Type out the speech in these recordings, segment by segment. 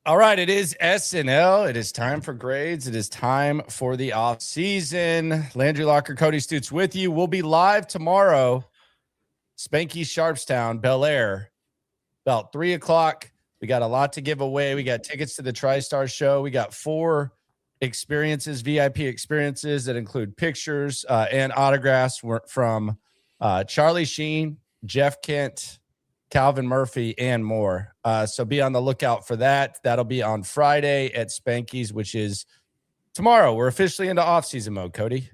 All right, it is SNL. It is time for grades. It is time for the off season. Landry Locker, Cody Stoots with you. We'll be live tomorrow. Spanky, Sharpstown, Bel Air, about 3:00. We got a lot to give away. We got tickets to the TriStar show. We got 4 experiences, VIP experiences that include pictures and autographs from Charlie Sheen, Jeff Kent, Calvin Murphy, and more. So be on the lookout for that. That'll be on Friday at Spanky's, which is tomorrow. We're officially into off-season mode, Cody.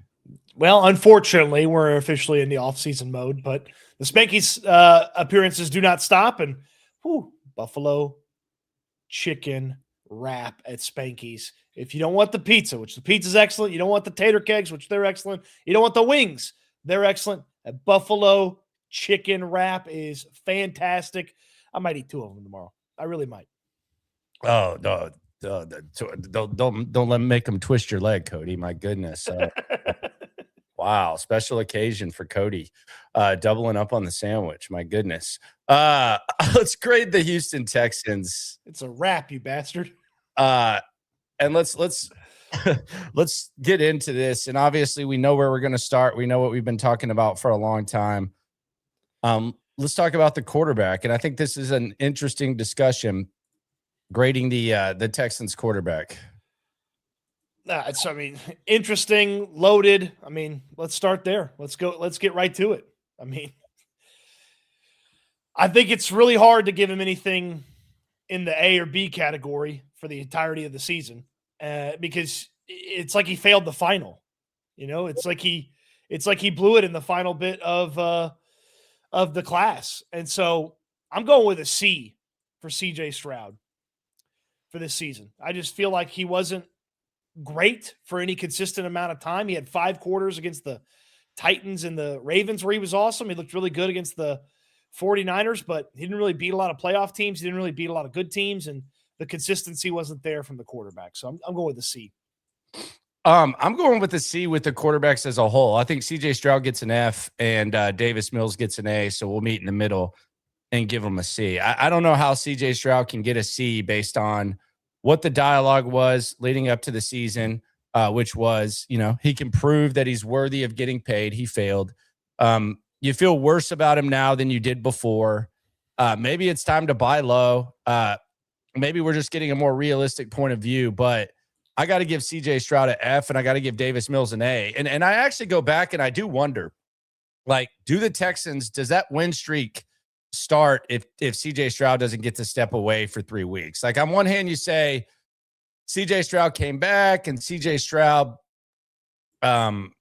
Well, unfortunately, we're officially in the off-season mode, but the Spanky's appearances do not stop. And buffalo chicken wrap at Spanky's. If you don't want the pizza, which the pizza's excellent, you don't want the tater kegs, which they're excellent, you don't want the wings, they're excellent. A buffalo chicken wrap is fantastic. I might eat 2 of them tomorrow. I really might. Oh, no. Don't make them twist your leg, Cody. My goodness. Wow. Special occasion for Cody. Doubling up on the sandwich. My goodness. Let's grade the Houston Texans. It's a wrap, you bastard. And let's let's get into this. And obviously we know where we're going to start. We know what we've been talking about for a long time. Let's talk about the quarterback. And I think this is an interesting discussion, grading the Texans quarterback. It's interesting, loaded. Let's start there. Let's get right to it. I think it's really hard to give him anything in the A or B category for the entirety of the season, because it's like he failed the final. It's like he blew it in the final bit of the class. And so I'm going with a C for CJ Stroud for this season. I just feel like he wasn't great for any consistent amount of time. He had 5 quarters against the Titans and the Ravens where he was awesome. He looked really good against the 49ers, but he didn't really beat a lot of playoff teams. He didn't really beat a lot of good teams, and the consistency wasn't there from the quarterback. So I'm going with a C. I'm going with a C with the quarterbacks as a whole. I think CJ Stroud gets an F and Davis Mills gets an A. So we'll meet in the middle and give him a C. I don't know how CJ Stroud can get a C based on what the dialogue was leading up to the season, which was, he can prove that he's worthy of getting paid. He failed. You feel worse about him now than you did before. Maybe it's time to buy low. Maybe we're just getting a more realistic point of view, but I got to give CJ Stroud an F and I got to give Davis Mills an A. And I actually go back and I do wonder, do the Texans, does that win streak start if CJ Stroud doesn't get to step away for 3 weeks? On one hand, you say CJ Stroud came back and CJ Stroud,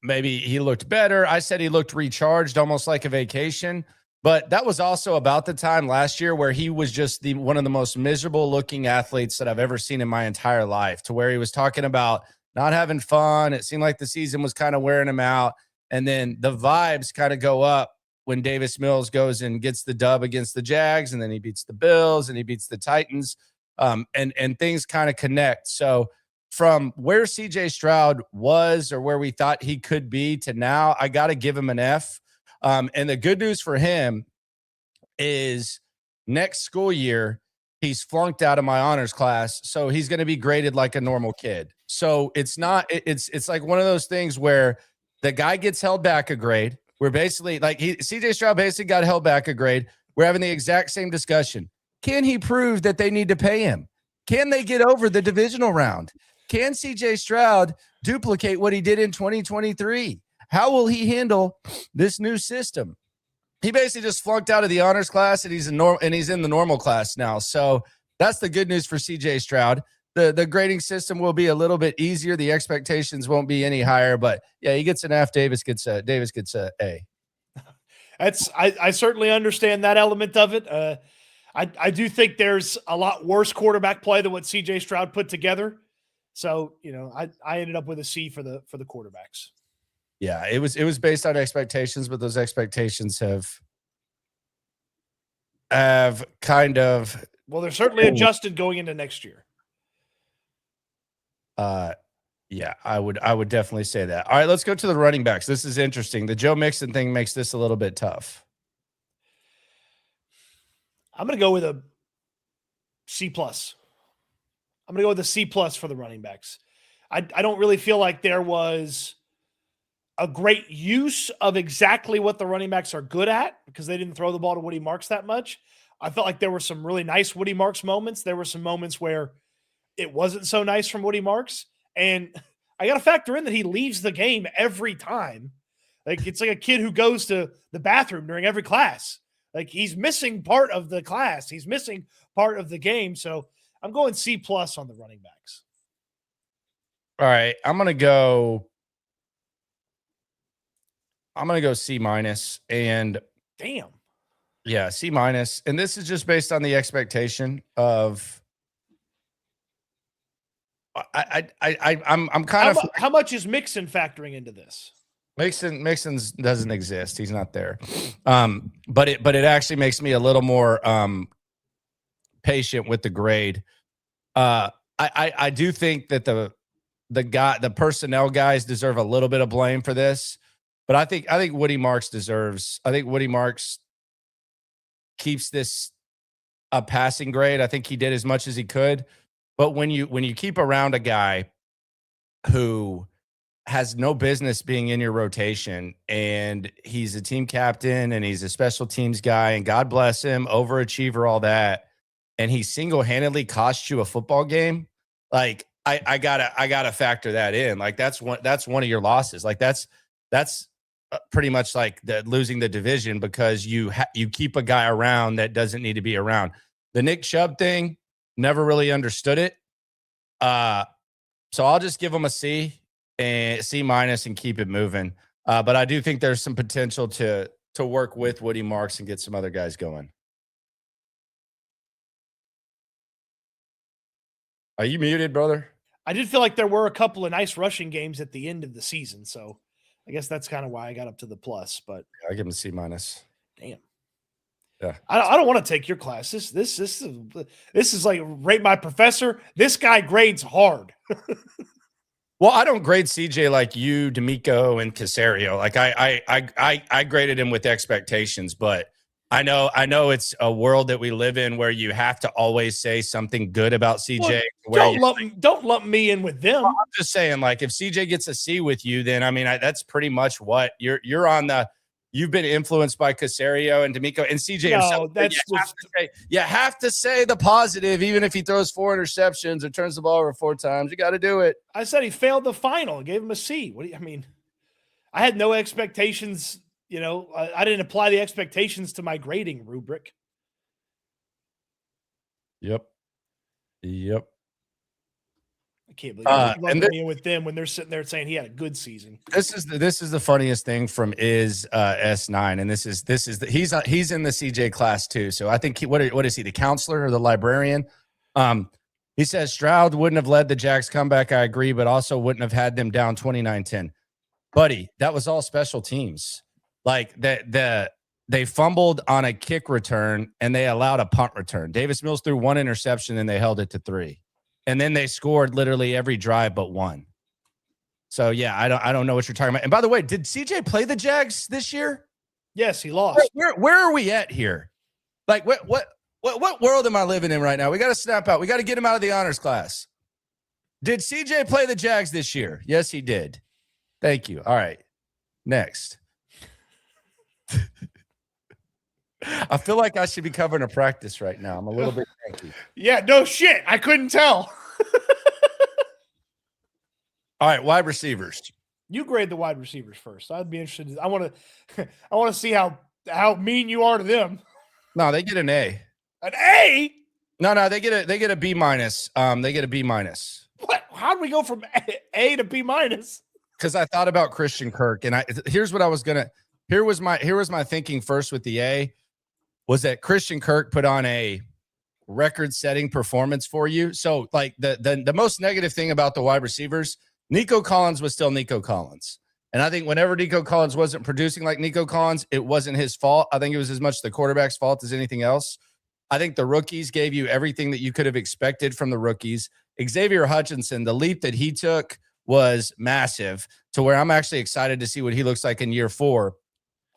maybe he looked better. I said he looked recharged, almost like a vacation. But that was also about the time last year where he was just one of the most miserable looking athletes that I've ever seen in my entire life, to where he was talking about not having fun. It seemed like the season was kind of wearing him out. And then the vibes kind of go up when Davis Mills goes and gets the dub against the Jags, and then he beats the Bills and he beats the Titans, and things kind of connect. So from where CJ Stroud was or where we thought he could be to now, I got to give him an F. And the good news for him is next school year, he's flunked out of my honors class. So he's going to be graded like a normal kid. So it's like one of those things where the guy gets held back a grade. We're basically CJ Stroud basically got held back a grade. We're having the exact same discussion. Can he prove that they need to pay him? Can they get over the divisional round? Can CJ Stroud duplicate what he did in 2023? How will he handle this new system? He basically just flunked out of the honors class, and he's in the normal class now. So that's the good news for CJ Stroud. The grading system will be a little bit easier. The expectations won't be any higher, but yeah, he gets an F. Davis gets a A. I certainly understand that element of it. I do think there's a lot worse quarterback play than what CJ Stroud put together. So, I ended up with a C for the quarterbacks. Yeah, it was based on expectations, but those expectations have kind of, well, they're certainly adjusted going into next year. Yeah, I would definitely say that. All right, let's go to the running backs. This is interesting. The Joe Mixon thing makes this a little bit tough. I'm going to go with a C+. I'm going to go with a C+ for the running backs. I don't really feel like there was a great use of exactly what the running backs are good at because they didn't throw the ball to Woody Marks that much. I felt like there were some really nice Woody Marks moments. There were some moments where it wasn't so nice from Woody Marks. And I got to factor in that he leaves the game every time. Like, it's like a kid who goes to the bathroom during every class. Like, he's missing part of the class. He's missing part of the game. So I'm going C+ on the running backs. All right. I'm going to go C-. And damn. Yeah, C-. And this is just based on the expectation of I'm kind of. How much is Mixon factoring into this? Mixon's doesn't exist. He's not there. But it actually makes me a little more patient with the grade. I do think that the personnel guys deserve a little bit of blame for this, but I think Woody Marks deserves. I think Woody Marks keeps this a passing grade. I think he did as much as he could, but when you keep around a guy who has no business being in your rotation, and he's a team captain and he's a special teams guy, and God bless him, overachiever, all that, and he single-handedly cost you a football game, like I gotta factor that in. Like that's one of your losses. Like that's pretty much like losing the division because you keep a guy around that doesn't need to be around. The Nick Chubb thing, never really understood it. So I'll just give him a C and C- and keep it moving. But I do think there's some potential to work with Woody Marks and get some other guys going. Are you muted, brother? I did feel like there were a couple of nice rushing games at the end of the season, so I guess that's kind of why I got up to the plus. But I give him a C-. Damn. Yeah. I don't want to take your class. This is like rate my professor. This guy grades hard. Well, I don't grade CJ like you, D'Amico, and Caserio. Like I graded him with expectations, but I know it's a world that we live in where you have to always say something good about CJ. Well, don't lump me in with them. Well, I'm just saying, like, if CJ gets a C with you, then I mean that's pretty much what you're on the. You've been influenced by Caserio and D'Amico and CJ himself. You have to say the positive, even if he throws 4 interceptions or turns the ball over 4 times. You got to do it. I said he failed the final. I gave him a C. I mean, I had no expectations. You know, I didn't apply the expectations to my grading rubric. Yep. I can't believe you're lumping in with them when they're sitting there saying he had a good season. This is the funniest thing from S9, and he's in the CJ class too. So I think what is he, the counselor or the librarian? He says Stroud wouldn't have led the Jags comeback. I agree, but also wouldn't have had them down 29-10. Buddy, that was all special teams. Like they fumbled on a kick return and they allowed a punt return. Davis Mills threw 1 interception and they held it to 3. And then they scored literally every drive but 1. So yeah, I don't know what you're talking about. And by the way, did CJ play the Jags this year? Yes, he lost. Where are we at here? Like what world am I living in right now? We got to snap out. We got to get him out of the honors class. Did CJ play the Jags this year? Yes, he did. Thank you. All right. Next. I feel like I should be covering a practice right now. I'm a little bit cranky. Yeah, no shit. I couldn't tell. All right, wide receivers. You grade the wide receivers first. I'd be interested. I want to see how mean you are to them. No, they get an A. An A? No, they get a B-. They get a B-. What? How do we go from A to B-? Because I thought about Christian Kirk, and here was my thinking first with the A, was that Christian Kirk put on a record-setting performance for you. So, like the most negative thing about the wide receivers, Nico Collins was still Nico Collins. And I think whenever Nico Collins wasn't producing like Nico Collins, it wasn't his fault. I think it was as much the quarterback's fault as anything else. I think the rookies gave you everything that you could have expected from the rookies. Xavier Hutchinson, the leap that he took was massive, to where I'm actually excited to see what he looks like in year 4.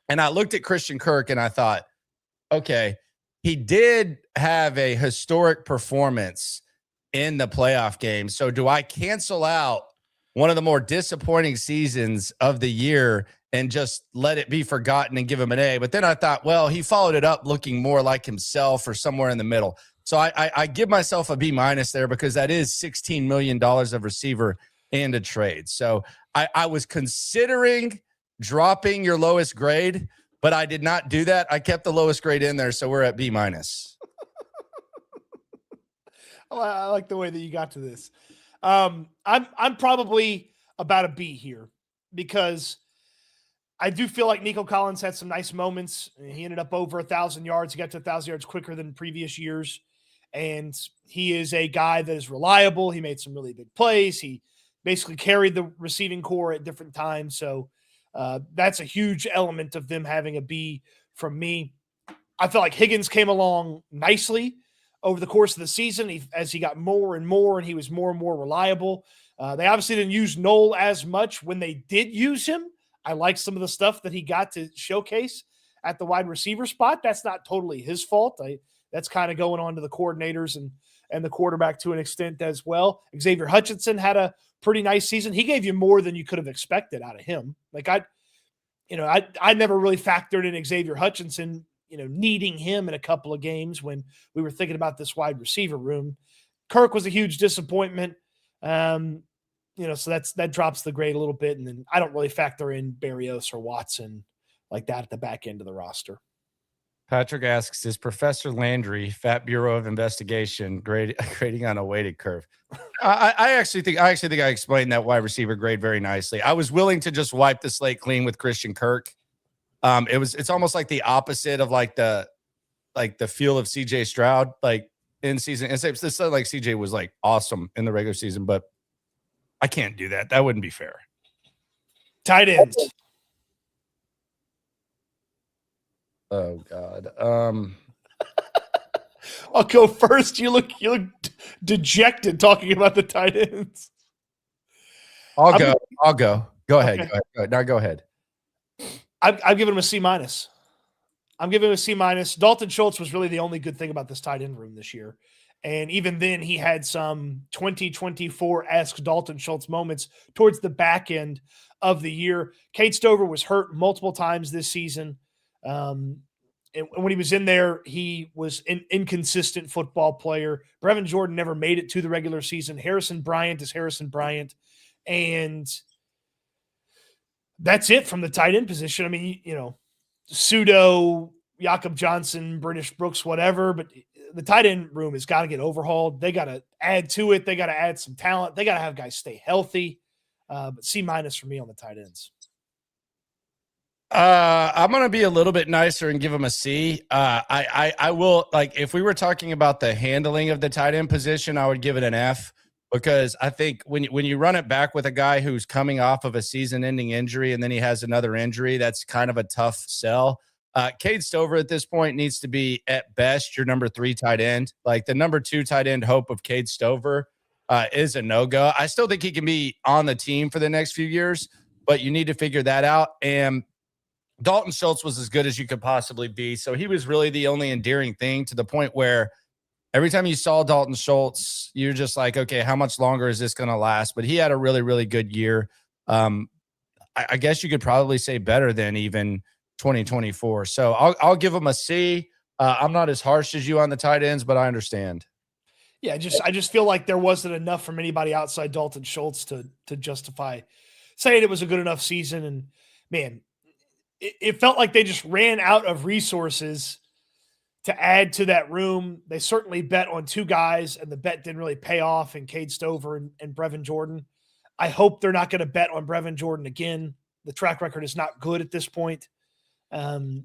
And I looked at Christian Kirk and I thought, okay, he did have a historic performance in the playoff game. So do I cancel out one of the more disappointing seasons of the year and just let it be forgotten and give him an A? But then I thought, well, he followed it up looking more like himself or somewhere in the middle. So I give myself a B- there because that is $16 million of receiver and a trade. So I was considering dropping your lowest grade, but I did not do that. I kept the lowest grade in there. So we're at B-. I like the way that you got to this. I'm probably about a B here because I do feel like Nico Collins had some nice moments. He ended up over 1,000 yards. He got to 1,000 yards quicker than previous years. And he is a guy that is reliable. He made some really big plays. He basically carried the receiving core at different times. So that's a huge element of them having a B from me. I feel like Higgins came along nicely over the course of the season as he got more and more, and he was more and more reliable. They obviously didn't use Noel as much when they did use him. I like some of the stuff that he got to showcase at the wide receiver spot. That's not totally his fault. That's kind of going on to the coordinators and the quarterback to an extent as well. Xavier Hutchinson had a pretty nice season. He gave you more than you could have expected out of him. Like I never really factored in Xavier Hutchinson, needing him in a couple of games when we were thinking about this wide receiver room. Kirk was a huge disappointment. So that drops the grade a little bit. And then I don't really factor in Berrios or Watson like that at the back end of the roster. Patrick asks, is Professor Landry, Fat Bureau of Investigation, grading on a weighted curve? I actually think I explained that wide receiver grade very nicely. I was willing to just wipe the slate clean with Christian Kirk. It's almost like the opposite of like the feel of CJ Stroud, like in season. It's like CJ was like awesome in the regular season, but I can't do that. That wouldn't be fair. Tight ends. Oh God. I'll go first. You look dejected talking about the tight ends. I'll go. Go ahead. Okay. Go ahead. Now go ahead. I'm giving him a C-. I'm giving him a C-. Dalton Schultz was really the only good thing about this tight end room this year. And even then, he had some 2024-esque Dalton Schultz moments towards the back end of the year. Cade Stover was hurt multiple times this season. And when he was in there, he was an inconsistent football player. Brevin Jordan never made it to the regular season. Harrison Bryant is Harrison Bryant. And that's it from the tight end position. I mean, Pseudo, Jakob Johnson, British Brooks, whatever, but the tight end room has got to get overhauled. They got to add to it. They got to add some talent. They got to have guys stay healthy. But C- for me on the tight ends. I'm going to be a little bit nicer and give him a C. I will, like, if we were talking about the handling of the tight end position, I would give it an F, because I think when you run it back with a guy who's coming off of a season-ending injury and then he has another injury, that's kind of a tough sell. Cade Stover at this point needs to be at best your number 3 tight end. Like the number 2 tight end hope of Cade Stover is a no-go. I still think he can be on the team for the next few years, but you need to figure that out. And Dalton Schultz was as good as you could possibly be. So he was really the only endearing thing, to the point where every time you saw Dalton Schultz, you're just like, okay, how much longer is this going to last? But he had a really, really good year. I guess you could probably say better than even 2024. So I'll give him a C. I'm not as harsh as you on the tight ends, but I understand. Yeah, I just feel like there wasn't enough from anybody outside Dalton Schultz to justify saying it was a good enough season. And man, it felt like they just ran out of resources to add to that room. They certainly bet on 2 guys, and the bet didn't really pay off in Cade Stover and Brevin Jordan. I hope they're not going to bet on Brevin Jordan again. The track record is not good at this point. And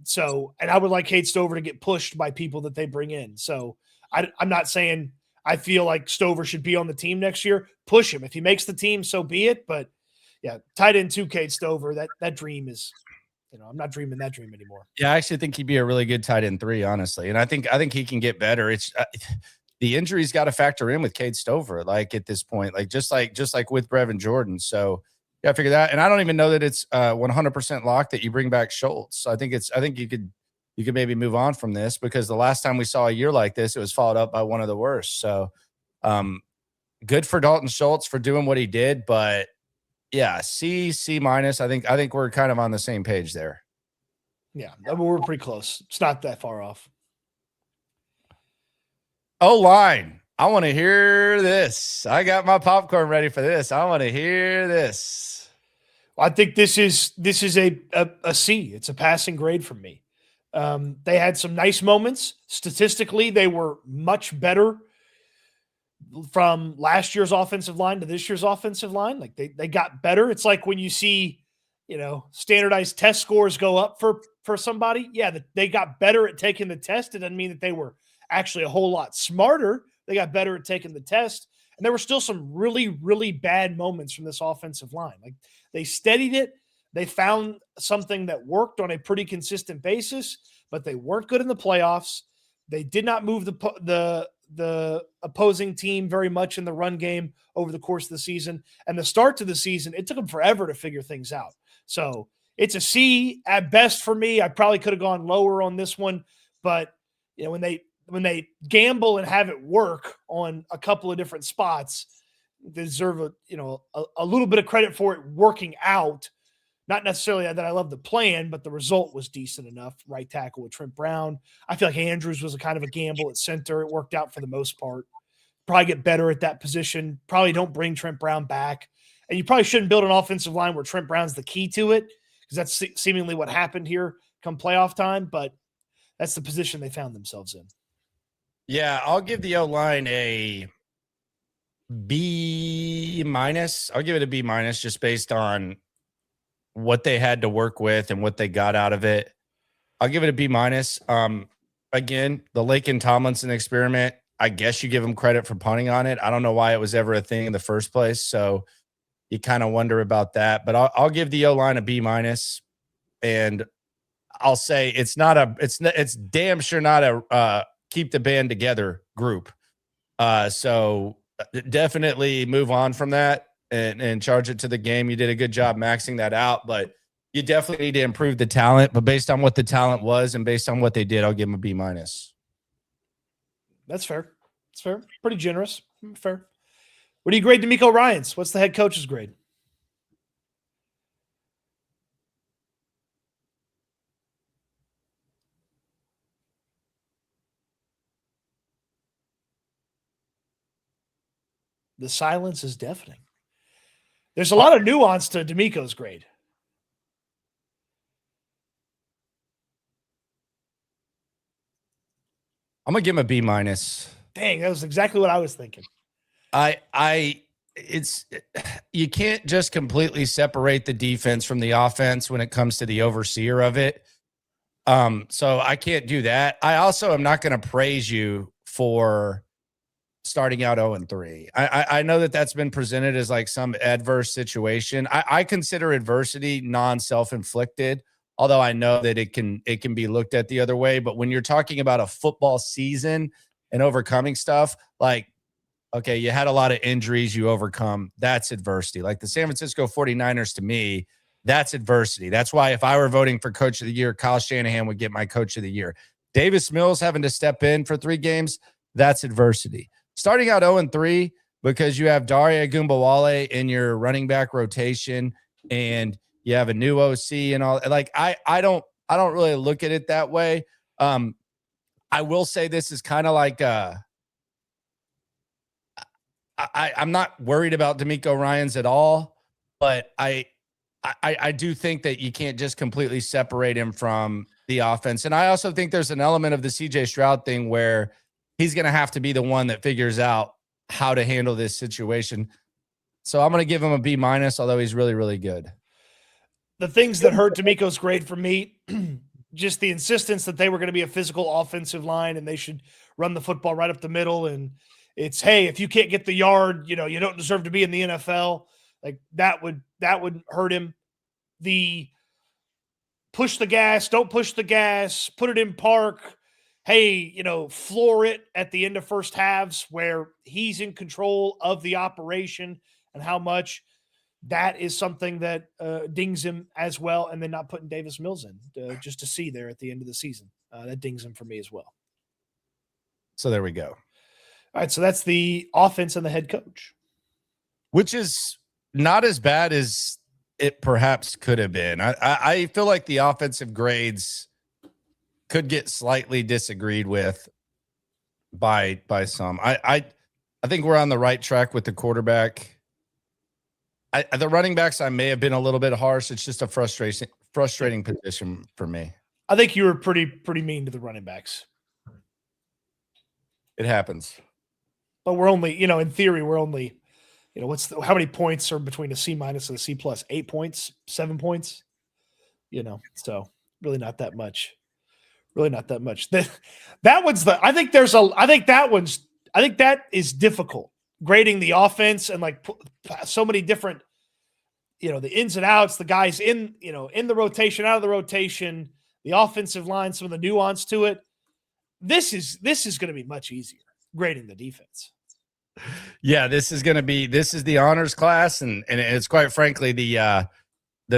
I would like Cade Stover to get pushed by people that they bring in. So I'm not saying I feel like Stover should be on the team next year. Push him. If he makes the team, so be it. But yeah, tight end 2 Cade Stover, that dream is, I'm not dreaming that dream anymore. Yeah, I actually think he'd be a really good tight end 3, honestly. And I think he can get better. It's the injuries got to factor in with Cade Stover, like at this point, like just like with Brevin Jordan. So yeah, figure that. And I don't even know that it's 100% locked that you bring back Schultz. So I think you could maybe move on from this, because the last time we saw a year like this, it was followed up by one of the worst. So Good for Dalton Schultz for doing what he did, but yeah, C minus. I think we're kind of on the same page there. Yeah, we're pretty close. It's not that far off. O-line. I want to hear this. I got my popcorn ready for this. I want to hear this. I think this is a C. It's a passing grade from me. They had some nice moments. Statistically, they were much better from last year's offensive line to this year's offensive line. Like they got better. It's like when you see, standardized test scores go up for somebody. Yeah, they got better at taking the test. It doesn't mean that they were actually a whole lot smarter. They got better at taking the test. And there were still some really, really bad moments from this offensive line. Like they steadied it. They found something that worked on a pretty consistent basis, but they weren't good in the playoffs. They did not move the opposing team very much in the run game over the course of the season. And the start to the season, it took them forever to figure things out. So it's a C at best for me. I probably could have gone lower on this one, but when they gamble and have it work on a couple of different spots, they deserve a little bit of credit for it working out. Not necessarily that I love the plan, but the result was decent enough. Right tackle with Trent Brown. I feel like Andrews was a kind of a gamble at center. It worked out for the most part. Probably get better at that position. Probably don't bring Trent Brown back. And you probably shouldn't build an offensive line where Trent Brown's the key to it, because that's seemingly what happened here come playoff time. But that's the position they found themselves in. Yeah, I'll give the O-line a B minus. I'll give it a B minus just based on what they had to work with and what they got out of it. I'll give it a B minus. Again, the Laken Tomlinson experiment, I guess you give him credit for punting on it. I don't know why it was ever a thing in the first place. So you kind of wonder about that, but I'll give the O-line a B minus, and I'll say it's damn sure not a keep the band together group. So definitely move on from that and charge it to the game. You did a good job maxing that out, but you definitely need to improve the talent. But based on what the talent was and based on what they did, I'll give them a B minus. That's fair. It's fair. Pretty generous. Fair. What do you grade D'Amico Ryans? What's the head coach's grade? The silence is deafening. There's a lot of nuance to D'Amico's grade. I'm gonna give him a B minus. Dang, that was exactly what I was thinking. You can't just completely separate the defense from the offense when it comes to the overseer of it. So I can't do that. I also am not going to praise you for starting out 0-3. I know that that's been presented as like some adverse situation. I consider adversity non-self-inflicted, although I know that it can be looked at the other way. But when you're talking about a football season and overcoming stuff, like, okay, you had a lot of injuries you overcome. That's adversity. Like the San Francisco 49ers, to me, that's adversity. That's why if I were voting for coach of the year, Kyle Shanahan would get my coach of the year. Davis Mills having to step in for 3 games, that's adversity. Starting out 0-3 because you have Daria Gumbawale in your running back rotation and you have a new OC and all. Like I don't really look at it that way. I will say this is kind of like I'm not worried about D'Amico Ryans at all, but I do think that you can't just completely separate him from the offense. And I also think there's an element of the CJ Stroud thing where he's going to have to be the one that figures out how to handle this situation. So I'm going to give him a B minus, although he's really, really good. The things that hurt D'Amico's grade for me, just the insistence that they were going to be a physical offensive line and they should run the football right up the middle. And it's, hey, if you can't get the yard, you don't deserve to be in the NFL. Like that would hurt him. The push the gas, don't push the gas, put it in park. Hey, floor it at the end of first halves where he's in control of the operation and how much. That is something that dings him as well. And then not putting Davis Mills in just to see there at the end of the season. That dings him for me as well. So there we go. All right, so that's the offense and the head coach. Which is not as bad as it perhaps could have been. I feel like the offensive grades could get slightly disagreed with by some. I think we're on the right track with the quarterback. The running backs, I may have been a little bit harsh. It's just a frustrating position for me. I think you were pretty mean to the running backs. It happens. But we're only, in theory, we're only, how many points are between a C- and a C+? 8 points, 7 points, so really not that much. Really not that much. That one's I think that is difficult, grading the offense and like so many different, the ins and outs, the guys in the rotation, out of the rotation, the offensive line, some of the nuance to it. This is going to be much easier grading the defense. Yeah, this is the honors class, and it's quite frankly the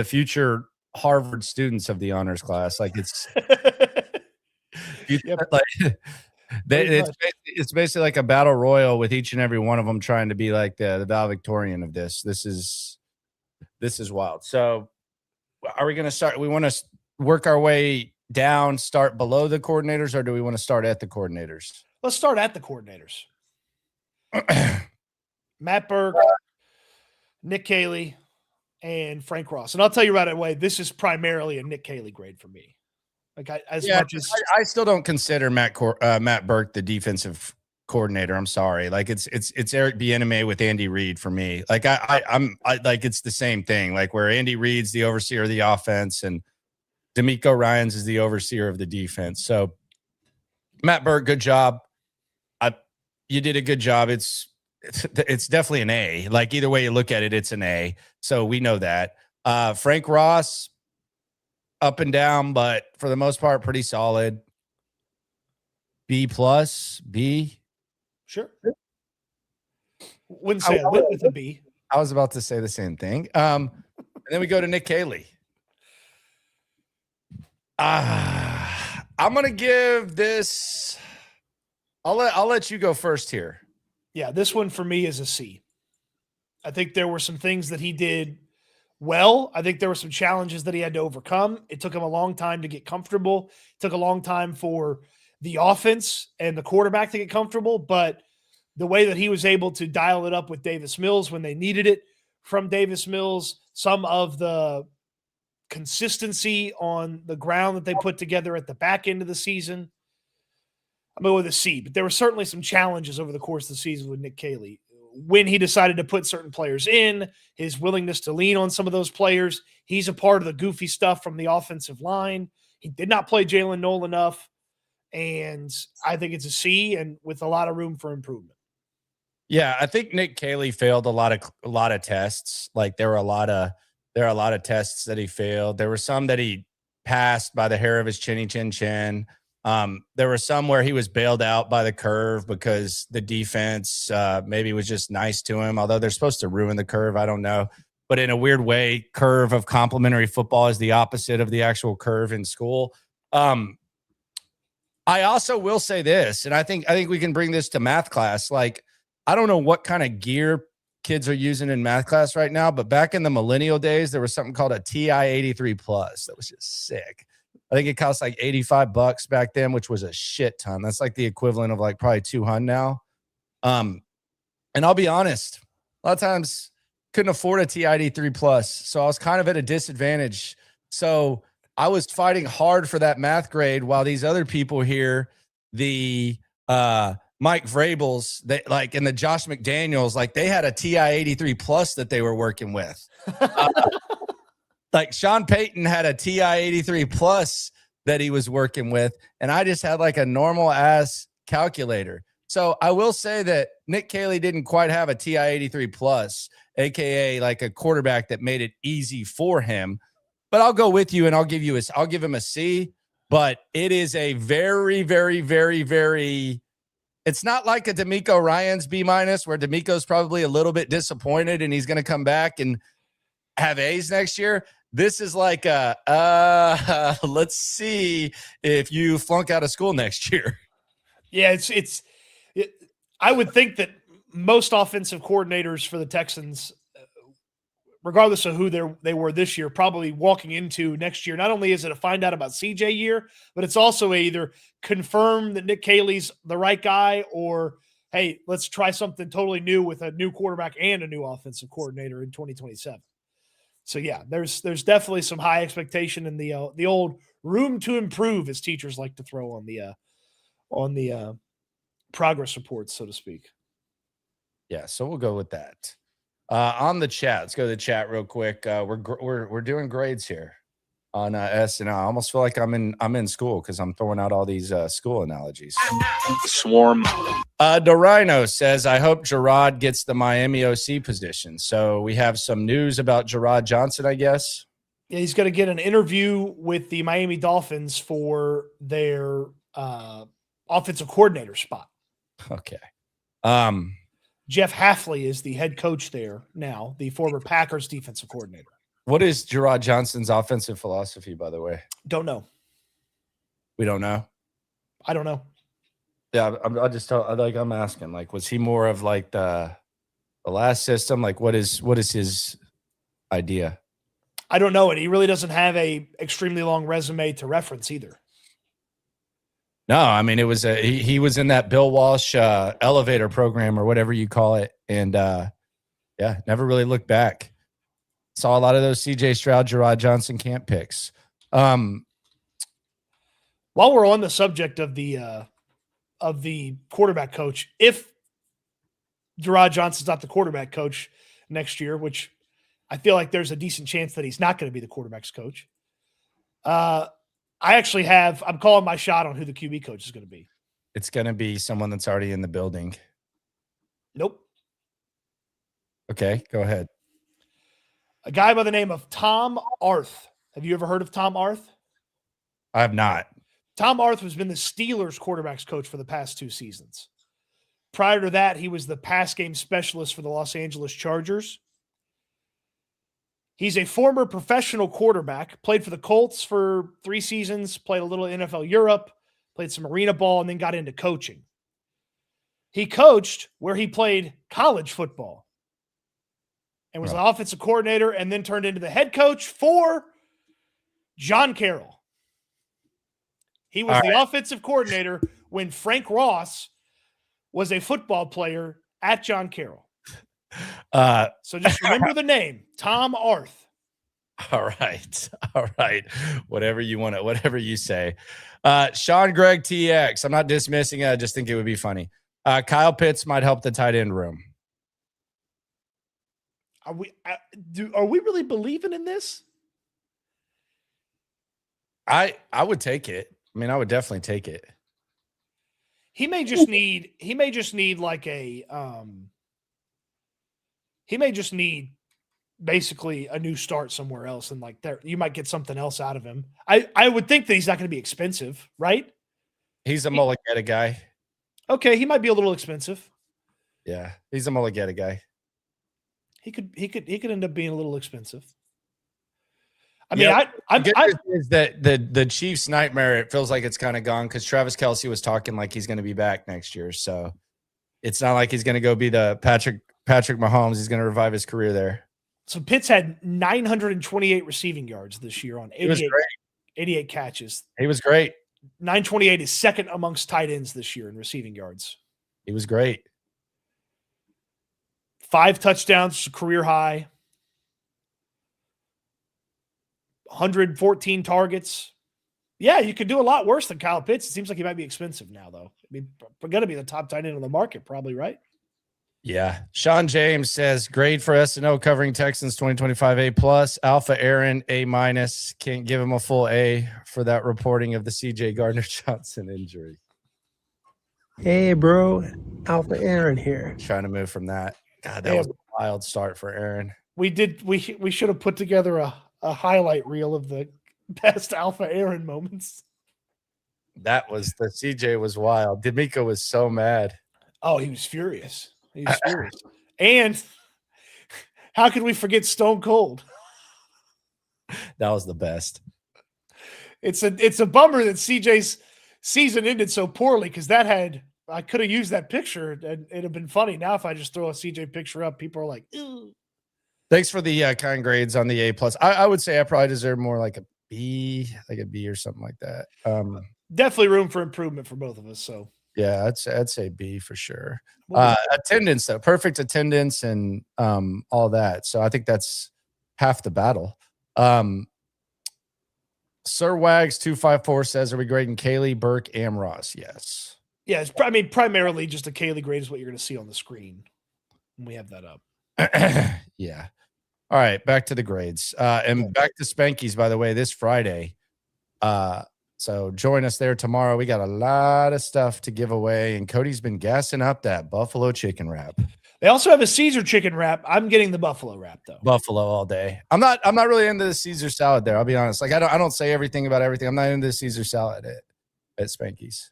future Harvard students of the honors class. Like it's Yep. it's basically like a battle royal with each and every one of them trying to be like the valedictorian of this. This is wild. So are we going to start? We want to work our way down, start below the coordinators, or do we want to start at the coordinators? Let's start at the coordinators. Matt Burke, Nick Caley, and Frank Ross. And I'll tell you right away, this is primarily a Nick Caley grade for me. Like I still don't consider Matt Burke the defensive coordinator. I'm sorry. Like it's Eric Bieniemy with Andy Reid for me. Like I'm like it's the same thing. Like where Andy Reid's the overseer of the offense and D'Amico Ryans is the overseer of the defense. So Matt Burke, good job. You did a good job. It's definitely an A. Like either way you look at it, it's an A. So we know that. Frank Ross, up and down, but for the most part, pretty solid. B+, B. Sure. Wouldn't say with a B. I was about to say the same thing. And then we go to Nick Caley. I'm gonna give this. I'll let you go first here. Yeah, this one for me is a C. I think there were some things that he did well. I think there were some challenges that he had to overcome. It took him a long time to get comfortable. It took a long time for the offense and the quarterback to get comfortable, but the way that he was able to dial it up with Davis Mills when they needed it from Davis Mills, some of the consistency on the ground that they put together at the back end of the season, I'm going with a C, but there were certainly some challenges over the course of the season with Nick Caley. When he decided to put certain players in, his willingness to lean on some of those players. He's a part of the goofy stuff from the offensive line. He did not play Jalen Noel enough, and I think it's a C and with a lot of room for improvement. Yeah, I think Nick Caley failed a lot of tests. Like there are a lot of tests that he failed. There were some that he passed by the hair of his chinny chin chin. There were some where he was bailed out by the curve because the defense maybe was just nice to him, although they're supposed to ruin the curve. I don't know. But in a weird way, curve of complimentary football is the opposite of the actual curve in school. I also will say this, and I think we can bring this to math class. Like, I don't know what kind of gear kids are using in math class right now, but back in the millennial days, there was something called a TI 83 Plus that was just sick. I think it cost like $85 back then, which was a shit ton. That's like the equivalent of like probably $200 now. And I'll be honest, a lot of times couldn't afford a TI-83 Plus, so I was kind of at a disadvantage. So I was fighting hard for that math grade while these other people here, the Mike Vrabels, they like, and the Josh McDaniels, like they had a TI-83 Plus that they were working with. Like Sean Payton had a TI-83 Plus that he was working with, and I just had like a normal ass calculator. So I will say that Nick Caley didn't quite have a TI-83 Plus, aka like a quarterback that made it easy for him. But I'll go with you and I'll give him a C. But it is a very, very, very, very. It's not like a D'Amico Ryans B-, where D'Amico's probably a little bit disappointed and he's going to come back and have A's next year. This is like let's see if you flunk out of school next year. Yeah, I would think that most offensive coordinators for the Texans, regardless of who they were this year, probably walking into next year, not only is it a find out about CJ year, but it's also either confirm that Nick Caley's the right guy, or hey, let's try something totally new with a new quarterback and a new offensive coordinator in 2027. So yeah, there's definitely some high expectation in the old room to improve, as teachers like to throw on the progress reports, so to speak. Yeah, so we'll go with that. On the chat, let's go to the chat real quick. We're doing grades here on S, and I almost feel like I'm in school because I'm throwing out all these school analogies. Swarm. Dorino says, I hope Gerard gets the Miami OC position. So we have some news about Gerard Johnson, I guess. Yeah, he's going to get an interview with the Miami Dolphins for their offensive coordinator spot. Okay. Jeff Hafley is the head coach there now, the former Packers defensive coordinator. What is Gerard Johnson's offensive philosophy, by the way? Don't know. We don't know. I don't know. Yeah, I'm asking. Like, was he more of like the last system? Like, what is his idea? I don't know. And he really doesn't have a extremely long resume to reference either. No, I mean, it was he was in that Bill Walsh elevator program or whatever you call it. And yeah, never really looked back. Saw a lot of those CJ Stroud, Gerard Johnson camp picks. While we're on the subject of the quarterback coach, if Gerard Johnson's not the quarterback coach next year, which I feel like there's a decent chance that he's not going to be the quarterback's coach, I'm calling my shot on who the QB coach is going to be. It's going to be someone that's already in the building. Nope. Okay, go ahead. A guy by the name of Tom Arth. Have you ever heard of Tom Arth? I have not. Tom Arth has been the Steelers quarterbacks coach for the past 2 seasons. Prior to that, he was the pass game specialist for the Los Angeles Chargers. He's a former professional quarterback, played for the Colts for 3 seasons, played a little NFL Europe, played some arena ball, and then got into coaching. He coached where he played college football and was an offensive coordinator, and then turned into the head coach for John Carroll. He was the offensive coordinator when Frank Ross was a football player at John Carroll. So just remember the name, Tom Arth. All right. Whatever you want to, whatever you say. Sean Gregg TX. I'm not dismissing it. I just think it would be funny. Kyle Pitts might help the tight end room. Are we really believing in this? I would take it. I mean, I would definitely take it. He may just need like a he may just need basically a new start somewhere else, and like there you might get something else out of him. I would think that he's not going to be expensive, right? He's a Mulligetta guy. Okay, he might be a little expensive. Yeah, he's a Mulligetta guy. He could end up being a little expensive. I mean, yep. Is that the Chiefs' nightmare? It feels like it's kind of gone because Travis Kelce was talking like he's going to be back next year. So it's not like he's going to go be the Patrick Mahomes. He's going to revive his career there. So Pitts had 928 receiving yards this year on 88 catches. He was great. 928 is second amongst tight ends this year in receiving yards. He was great. 5 touchdowns, career high. 114 targets. Yeah, you could do a lot worse than Kyle Pitts. It seems like he might be expensive now, though. I mean, we're going to be the top tight end on the market, probably, right? Yeah. Sean James says, grade for S&O covering Texans 2025 A+, Alpha Aaron A-. Can't give him a full A for that reporting of the CJ Gardner-Johnson injury. Hey, bro. Alpha Aaron here. Trying to move from that. God, that was a wild start for Aaron. We should have put together a highlight reel of the best Alpha Aaron moments. That was the CJ was wild. D'Amico was so mad. Oh, he was furious. And how could we forget Stone Cold? That was the best. It's a bummer that CJ's season ended so poorly because that had I could have used that picture and it'd have been funny. Now, if I just throw a CJ picture up, people are like, ew. Thanks for the kind grades on the A+. I would say I probably deserve more like a B or something like that. Definitely room for improvement for both of us. So yeah, I'd say B for sure. Attendance though, perfect attendance and all that. So I think that's half the battle. Sir Wags 254 says, "Are we grading Kaylee, Burke, Amros?" Yes. Yeah, primarily just a Kaylee grade is what you're going to see on the screen when we have that up. Yeah. All right, back to the grades. And back to Spanky's, by the way, this Friday. So join us there tomorrow. We got a lot of stuff to give away, and Cody's been gassing up that buffalo chicken wrap. They also have a Caesar chicken wrap. I'm getting the buffalo wrap though. Buffalo all day. I'm not really into the Caesar salad there. I'll be honest. Like I don't say everything about everything. I'm not into the Caesar salad at Spanky's.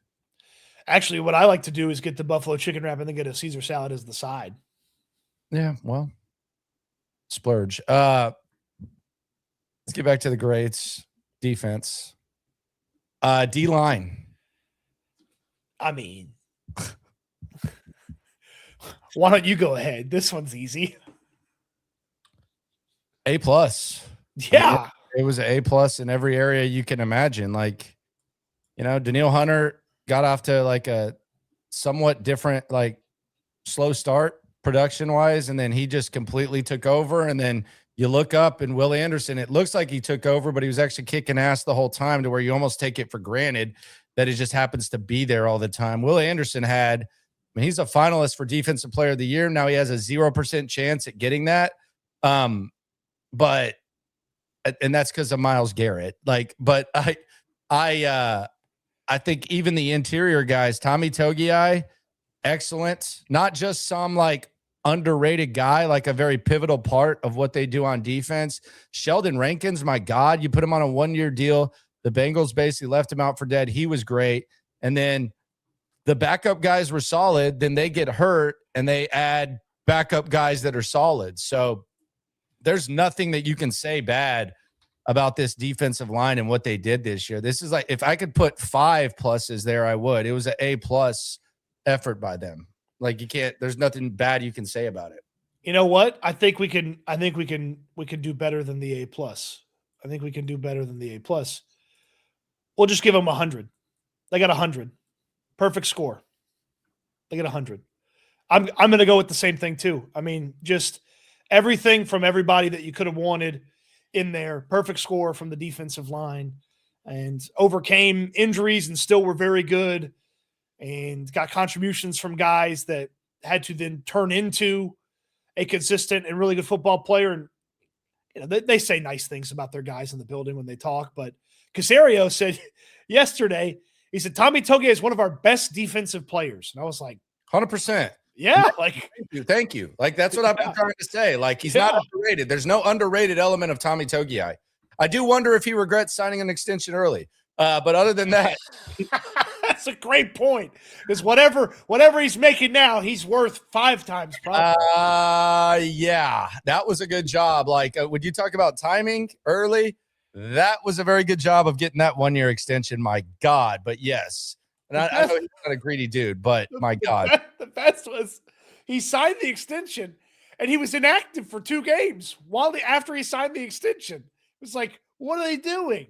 Actually, what I like to do is get the buffalo chicken wrap and then get a Caesar salad as the side. Yeah, well, splurge. Let's get back to the grades. Defense. D-line. I mean, why don't you go ahead? This one's easy. A+. Yeah. It was an A+ in every area you can imagine. Like, Daniil Hunter got off to like a somewhat different, like slow start production-wise, and then he just completely took over. And then you look up and Will Anderson, it looks like he took over, but he was actually kicking ass the whole time to where you almost take it for granted that it just happens to be there all the time. Will Anderson he's a finalist for Defensive Player of the Year. Now he has a 0% chance at getting that. And that's because of Myles Garrett. But I think even the interior guys, Tommy Togiai, excellent. Not just some like underrated guy, like a very pivotal part of what they do on defense. Sheldon Rankins, my God, you put him on a 1-year deal. The Bengals basically left him out for dead. He was great. And then the backup guys were solid. Then they get hurt and they add backup guys that are solid. So there's nothing that you can say bad about this defensive line and what they did this year. This is like, if I could put 5 pluses there, I would. It was an A+ effort by them. Like there's nothing bad you can say about it. You know what? I think we can do better than the A+. I think we can do better than the A+. We'll just give them 100. They got 100. Perfect score. They got 100. I'm going to go with the same thing too. I mean, just everything from everybody that you could have wanted in there. Perfect score from the defensive line, and overcame injuries and still were very good, and got contributions from guys that had to then turn into a consistent and really good football player. And they say nice things about their guys in the building when they talk, but Caserio said yesterday, he said, Tommy Togiai is one of our best defensive players. And I was like, 100%. Yeah. Thank you. Like, that's what I've been trying to say. Like, he's not underrated. There's no underrated element of Tommy Togiai. I do wonder if he regrets signing an extension early. But other than that, that's a great point. Because whatever he's making now, he's worth 5 times probably. Yeah, that was a good job. Like, would you talk about timing early? That was a very good job of getting that 1-year extension. My God. But yes. And I know he's not a gready dude, but my God. The best was he signed the extension and he was inactive for 2 games after he signed the extension. It was like, what are they doing?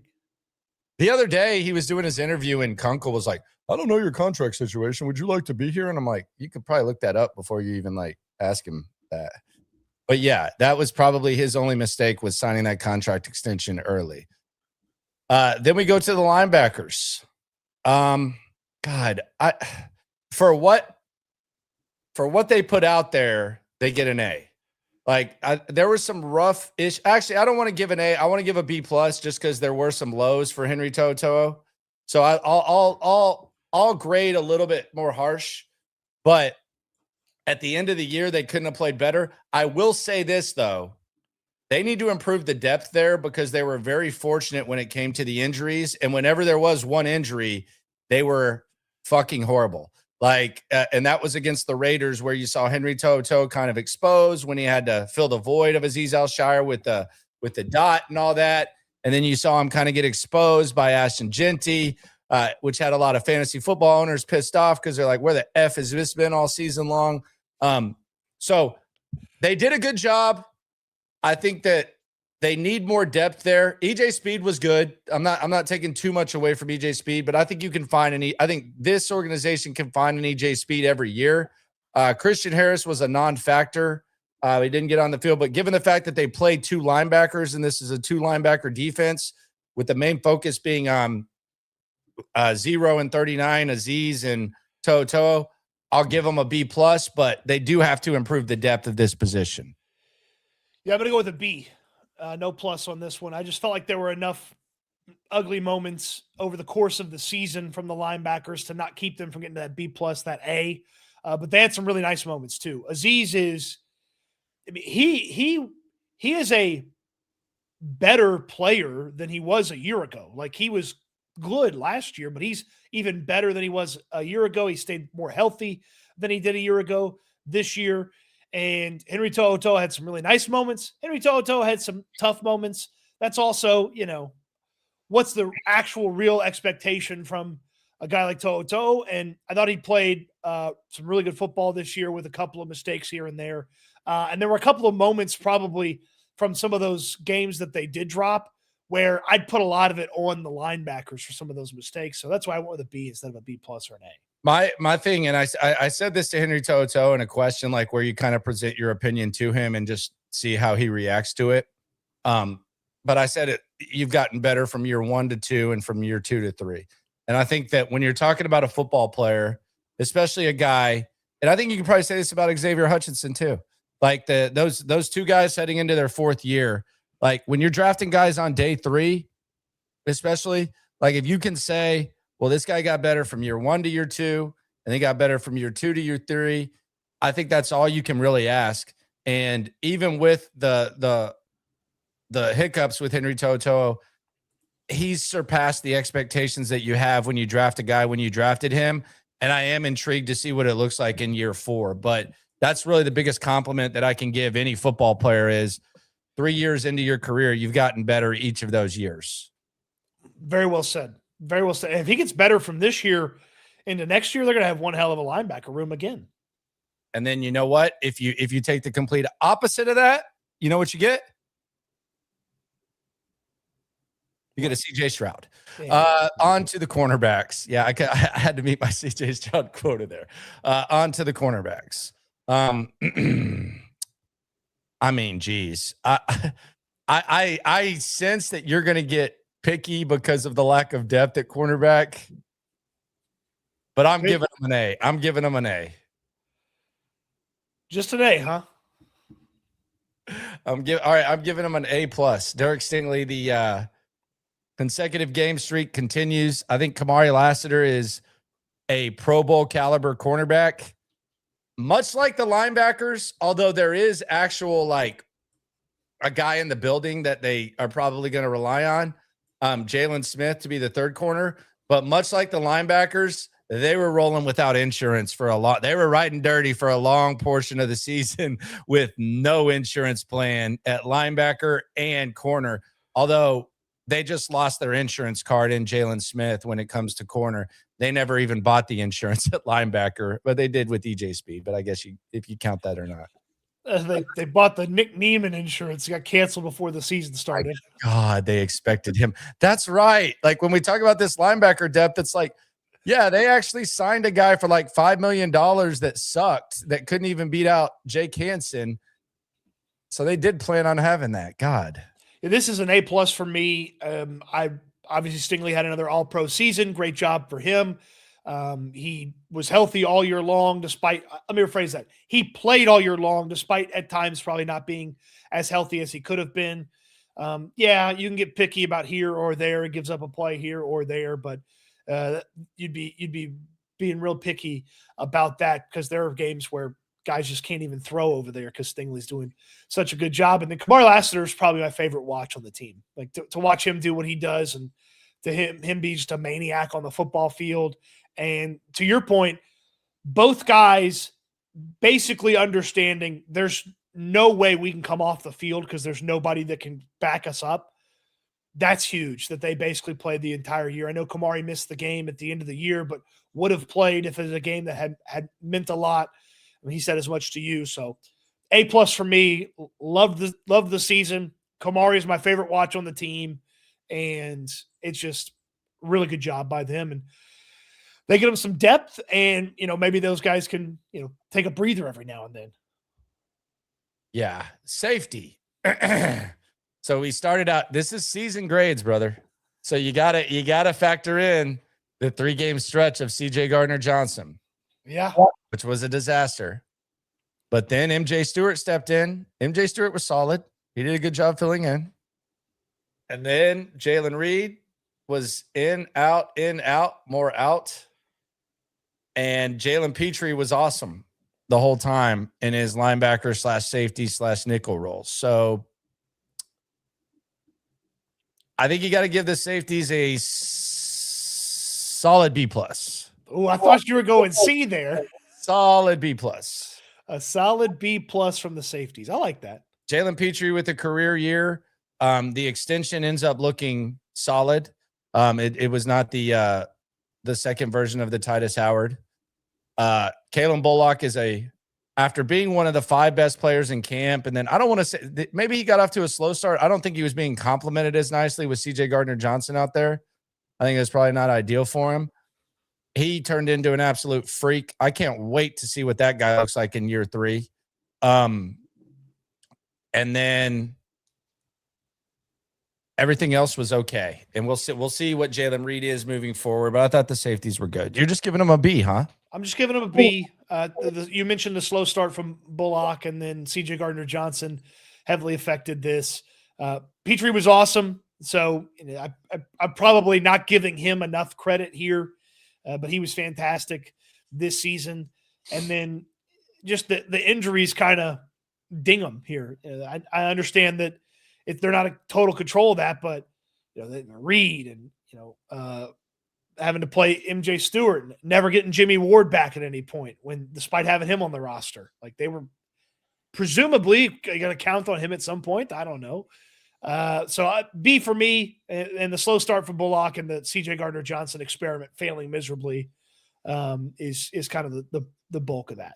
The other day he was doing his interview and Kunkel was like, I don't know your contract situation. Would you like to be here? And I'm like, you could probably look that up before you even like ask him that. But yeah, that was probably his only mistake, was signing that contract extension early. Then we go to the linebackers. God, for what they put out there, they get an A. Like, there was some rough-ish. Actually, I don't want to give an A. I want to give a B+ just because there were some lows for Henry To'oTo'o. So I'll grade a little bit more harsh, but at the end of the year, they couldn't have played better. I will say this, though. They need to improve the depth there because they were very fortunate when it came to the injuries. And whenever there was one injury, they were fucking horrible. Like, and that was against the Raiders, where you saw Henry To'oTo'o kind of exposed when he had to fill the void of Azeez Al-Shire with the dot and all that. And then you saw him kind of get exposed by Ashton Genty. which had a lot of fantasy football owners pissed off because they're like, where the F has this been all season long? So they did a good job. I think that they need more depth there. EJ Speed was good. I'm not taking too much away from EJ Speed, but I think you can find I think this organization can find an EJ Speed every year. Christian Harris was a non-factor. He didn't get on the field, but given the fact that they played 2 linebackers and this is a 2 linebacker defense with the main focus being 0 and 39, Aziz and Toto, I'll give them a B+, but they do have to improve the depth of this position. Yeah, I'm going to go with a B. No plus on this one. I just felt like there were enough ugly moments over the course of the season from the linebackers to not keep them from getting that B+, that A. But they had some really nice moments too. Aziz is, I mean, he is a better player than he was a year ago. Like, he was good last year, but he's even better than he was a year ago. He stayed more healthy than he did a year ago this year. And Henry To'oTo'o had some really nice moments. Henry To'oTo'o had some tough moments. That's also, what's the actual real expectation from a guy like To'oTo'o? And I thought he played some really good football this year with a couple of mistakes here and there. And there were a couple of moments probably from some of those games that they did drop where I'd put a lot of it on the linebackers for some of those mistakes. So that's why I went with a B instead of a B+ or an A. My thing, and I said this to Henry To'oTo'o in a question, like where you kind of present your opinion to him and just see how he reacts to it. But I said you've gotten better from year 1 to 2 and from year 2 to 3. And I think that when you're talking about a football player, especially a guy, and I think you can probably say this about Xavier Hutchinson too, like those 2 guys heading into their 4th year, like when you're drafting guys on day 3, especially, like if you can say, well, this guy got better from year 1 to year 2, and he got better from year 2 to year 3. I think that's all you can really ask. And even with the hiccups with Henry To'oTo'o, he's surpassed the expectations that you have when you draft a guy when you drafted him. And I am intrigued to see what it looks like in year 4. But that's really the biggest compliment that I can give any football player is 3 years into your career, you've gotten better each of those years. Very well said. Very well said. If he gets better from this year into next year, they're going to have one hell of a linebacker room again. And then you know what? If you take the complete opposite of that, you know what you get? You get a CJ Stroud. On to the cornerbacks. Yeah, I had to meet my CJ Stroud quota there. On to the cornerbacks. I mean, geez. I sense that you're going to get picky because of the lack of depth at cornerback. But I'm giving them an A. I'm giving them an A. Just an A, huh? All right, I'm giving them an A+. Derek Stingley, the consecutive game streak continues. I think Kamari Lassiter is a Pro Bowl caliber cornerback. Much like the linebackers, although there is actual like a guy in the building that they are probably going to rely on, Jalen Smith to be the 3rd corner. But much like the linebackers, they were rolling without insurance for a lot. They were riding dirty for a long portion of the season with no insurance plan at linebacker and corner. Although they just lost their insurance card in Jalen Smith when it comes to corner. They never even bought the insurance at linebacker, but they did with EJ Speed. But I guess if you count that or not. They bought the Nick Neiman insurance. It got canceled before the season started. God, they expected him. That's right. Like when we talk about this linebacker depth, it's like, yeah, they actually signed a guy for like $5 million that sucked, that couldn't even beat out Jake Hansen. So they did plan on having that. God. Yeah, this is an A+ for me. I obviously Stingley had another All-Pro season. Great job for him. He was healthy all year long, despite, let me rephrase that. He played all year long, despite at times probably not being as healthy as he could have been. Yeah, you can get picky about here or there. It gives up a play here or there, but you'd be being real picky about that because there are games where guys just can't even throw over there because Stingley's doing such a good job. And then Kamari Lassiter is probably my favorite watch on the team. Like to watch him do what he does and to him be just a maniac on the football field. And to your point, both guys basically understanding there's no way we can come off the field because there's nobody that can back us up. that's huge that they basically played the entire year. I know Kamari missed the game at the end of the year, but would have played if it was a game that had meant a lot. I mean, he said as much to you. So A+ for me. Love the season. Kamari is my favorite watch on the team, and it's just really good job by them. And they get them some depth, and maybe those guys can take a breather every now and then. Yeah, safety. So we started out. This is season grades, brother. So you gotta factor in the 3-game stretch of CJ Gardner-Johnson. Yeah, which was a disaster. But then MJ Stewart stepped in. MJ Stewart was solid. He did a good job filling in. And then Jalen Reed was in, out, more out. And Jalen Petrie was awesome the whole time in his linebacker / safety / nickel role. So I think you got to give the safeties a solid B+. Oh, I thought you were going C there. Solid B+. A solid B+ from the safeties. I like that. Jalen Petrie with a career year. The extension ends up looking solid. It was not the second version of the Titus Howard. Kalen Bullock is after being one of the 5 best players in camp, and then I don't want to say maybe he got off to a slow start. I don't think he was being complimented as nicely with CJ Gardner-Johnson out there. I think it's probably not ideal for him. He turned into an absolute freak. I can't wait to see what that guy looks like in year 3. And then everything else was okay. And we'll see what Jalen Reed is moving forward. But I thought the safeties were good. You're just giving them a B, huh? I'm just giving him a B. You mentioned the slow start from Bullock, and then CJ Gardner-Johnson heavily affected this. Petrie was awesome. So I'm probably not giving him enough credit here. But he was fantastic this season. And then just the injuries kind of ding him here. I understand that if they're not in total control of that, but Reed and having to play MJ Stewart, never getting Jimmy Ward back at any point despite having him on the roster. Like they were presumably going to count on him at some point. I don't know. So B for me, and the slow start for Bullock and the CJ Gardner-Johnson experiment failing miserably is kind of the bulk of that.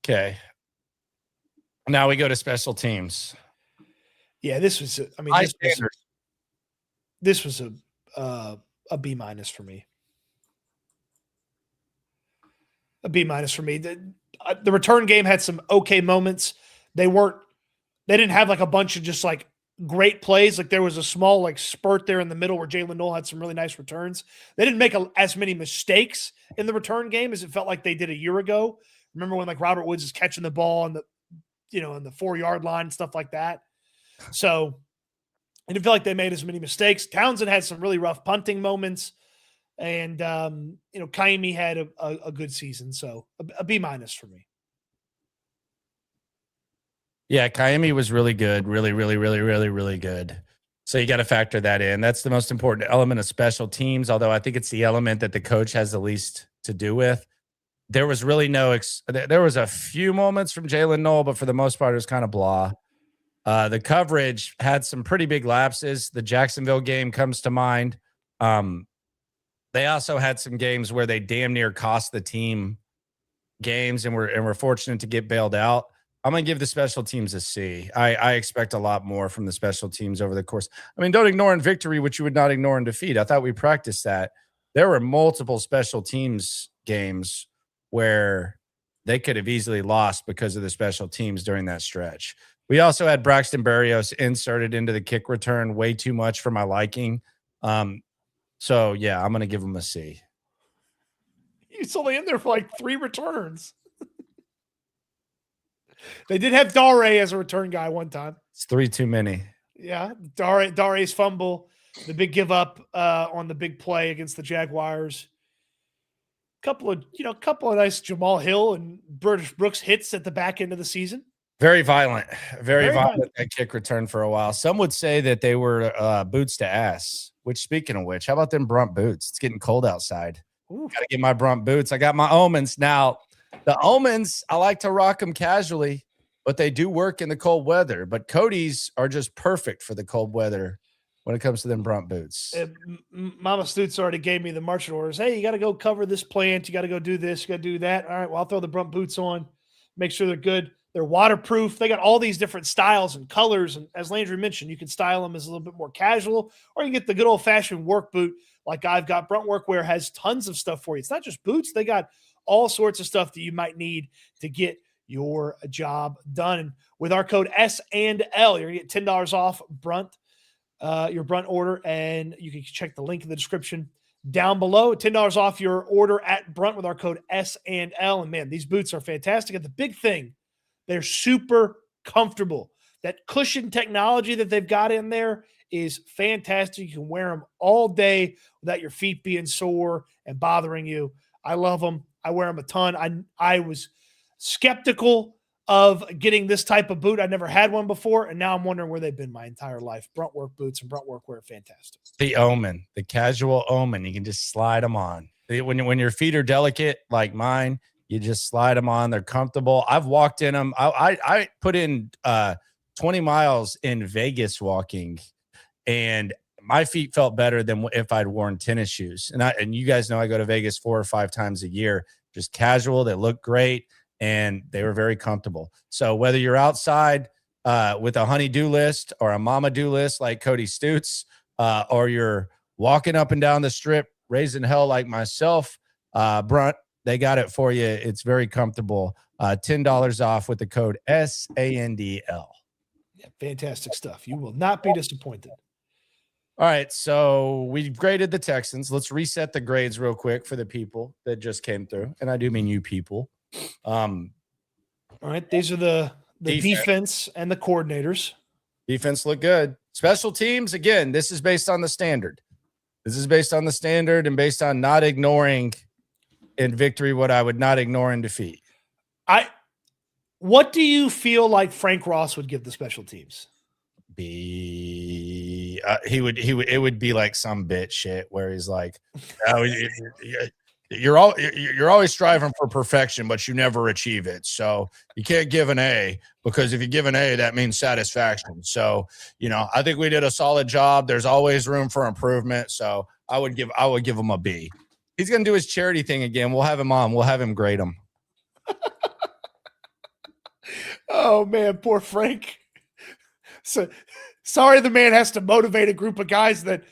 Okay. Now we go to special teams. Yeah, this was a B- for me. A B- for me. The return game had some okay moments. They didn't have like a bunch of just like great plays. Like there was a small like spurt there in the middle where Jalen Noel had some really nice returns. They didn't make as many mistakes in the return game as it felt like they did a year ago. Remember when like Robert Woods is catching the ball on the 4-yard line and stuff like that. So I didn't feel like they made as many mistakes. Townsend had some really rough punting moments, and Kaimi had a good season. So a B- for me. Yeah, Kaimi was really good. Really, really, really, really, really good. So you got to factor that in. That's the most important element of special teams, although I think it's the element that the coach has the least to do with. There was really there was a few moments from Jalen Noel, but for the most part, it was kind of blah. The coverage had some pretty big lapses. The Jacksonville game comes to mind. They also had some games where they damn near cost the team games, and we're fortunate to get bailed out. I'm going to give the special teams a C. I expect a lot more from the special teams over the course. I mean, don't ignore in victory what you would not ignore in defeat. I thought we practiced that. There were multiple special teams games where they could have easily lost because of the special teams during that stretch. We also had Braxton Berrios inserted into the kick return way too much for my liking. So, yeah, I'm going to give him a C. He's only in there for like 3 returns. They did have Dare as a return guy one time. It's 3 too many. Yeah, Dare's fumble, the big give up on the big play against the Jaguars. Couple of nice Jamal Hill and Brooks hits at the back end of the season. Very violent, very violent that kick return for a while. Some would say that they were boots to ass. Which, speaking of which, how about them Brunt boots? It's getting cold outside. Got to get my Brunt boots. I got my Omens now. The Omens, I like to rock them casually. but they do work in the cold weather. But Cody's are just perfect for the cold weather when it comes to them Brunt boots. Mama Stoots already gave me the marching orders. Hey, you got to go cover this plant. You got to go do this. You got to do that. All right, well, I'll throw the Brunt boots on, make sure they're good. They're waterproof. They got all these different styles and colors. And as Landry mentioned, you can style them as a little bit more casual, or you can get the good old-fashioned work boot like I've got. Brunt Workwear has tons of stuff for you. It's not just boots. They got all sorts of stuff that you might need to get your job done. And with our code S&L, you're going to get $10 off Brunt, your Brunt order, and you can check the link in the description down below. $10 off your order at Brunt with our code S&L. And man, these boots are fantastic. And the big thing, they're super comfortable. That cushion technology that they've got in there is fantastic. You can wear them all day without your feet being sore and bothering you. I love them. I wear them a ton. I was skeptical of getting this type of boot. I never had one before, and now I'm wondering where they've been my entire life. Brunt Work boots and Brunt Workwear are fantastic. The Omen, the casual Omen. You can just slide them on. When your feet are delicate like mine, you just slide them on. They're comfortable. I've walked in them. I put in 20 miles in Vegas walking, and my feet felt better than if I'd worn tennis shoes. And you guys know I go to Vegas 4 or 5 times a year. Just casual. They look great, and they were very comfortable. So whether you're outside with a honey-do list or a mama-do list like Cody Stoots, or you're walking up and down the strip raising hell like myself, Brunt, they got it for you. It's very comfortable. $10 off with the code SANDL. Yeah, fantastic stuff. You will not be disappointed. All right, so we've graded the Texans. Let's reset the grades real quick for the people that just came through, and I do mean you people. All right, these are the defense and the coordinators. Defense look good. Special teams, again, this is based on the standard. This is based on the standard and based on not ignoring in victory what I would not ignore in defeat. What do you feel like Frank Ross would give the special teams? It would be like some bitch shit where he's like, oh, you're always striving for perfection, but you never achieve it. So you can't give an A, because if you give an A, that means satisfaction. So, I think we did a solid job. There's always room for improvement. So I would give him a B. He's going to do his charity thing again. We'll have him on. We'll have him grade him. Oh man, poor Frank. So sorry, the man has to motivate a group of guys that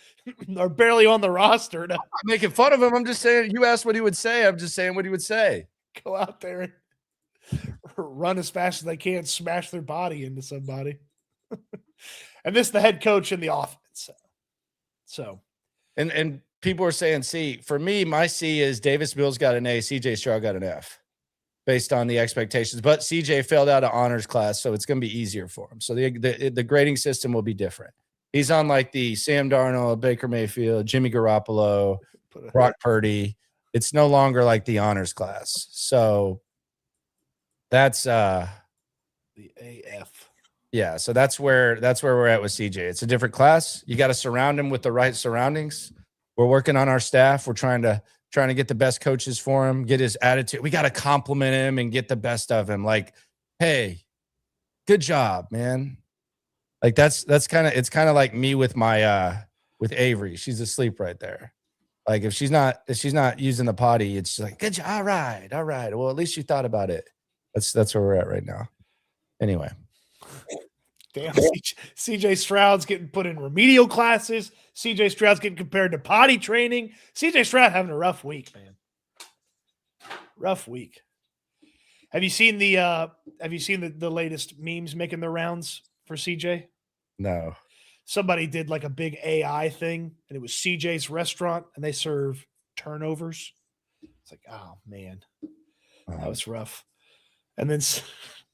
are barely on the roster. I'm not making fun of him. I'm just saying, you asked what he would say. I'm just saying what he would say. Go out there and run as fast as they can, smash their body into somebody. And this is the head coach in the offense. So, and people are saying C. For me, my C is Davis Mills got an A, CJ Stroud got an F, based on the expectations. But CJ failed out of honors class, so it's going to be easier for him. So the grading system will be different. He's on like the Sam Darnold, Baker Mayfield, Jimmy Garoppolo, Brock Purdy. It's no longer like the honors class. So that's the AF. Yeah, so that's where we're at with CJ. It's a different class. You got to surround him with the right surroundings. We're working on our staff. We're trying to get the best coaches for him, get his attitude. We got to compliment him and get the best of him. Like, hey, good job, man. Like it's kind of like me with my with Avery. She's asleep right there. Like if she's not using the potty, it's like, good job. All right. Well, at least you thought about it. That's where we're at right now. Anyway. Damn, CJ Stroud's getting put in remedial classes. CJ Stroud's getting compared to potty training. CJ Stroud having a rough week, man. Rough week. Have you seen the latest memes making their rounds for CJ? No. Somebody did like a big AI thing, and it was CJ's restaurant, and they serve turnovers. It's like, oh man, that was rough. And then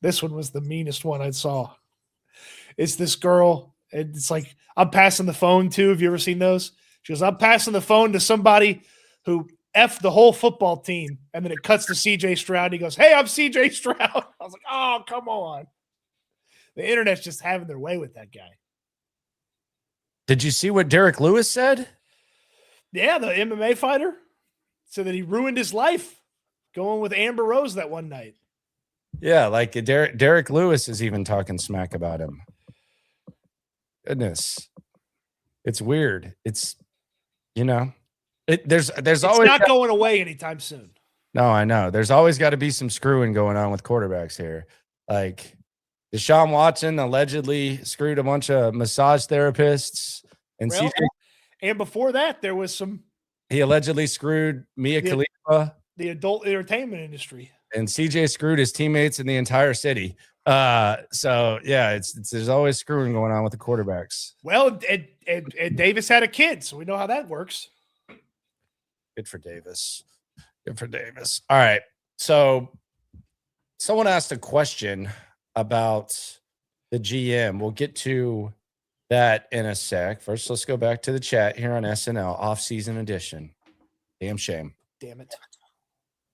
this one was the meanest one I saw. It's this girl. It's like, I'm passing the phone to. Have you ever seen those? She goes, I'm passing the phone to somebody who F the whole football team. And then it cuts to CJ Stroud. He goes, hey, I'm CJ Stroud. I was like, oh, come on. The internet's just having their way with that guy. Did you see what Derek Lewis said? Yeah, the MMA fighter said that he ruined his life going with Amber Rose that one night. Yeah, like Derek Lewis is even talking smack about him. Goodness. It's weird. It's, there's It's always not going away anytime soon. No, I know. There's always got to be some screwing going on with quarterbacks here. Like Deshaun Watson allegedly screwed a bunch of massage therapists, and Well, and before that, there was he allegedly screwed Mia Khalifa, the adult entertainment industry, and CJ screwed his teammates in the entire city. So yeah, there's always screwing going on with the quarterbacks. Well, and Davis had a kid, so we know how that works. Good for Davis. Good for Davis. All right. So someone asked a question about the GM. We'll get to that in a sec. First, let's go back to the chat here on SNL offseason edition. Damn shame. Damn it.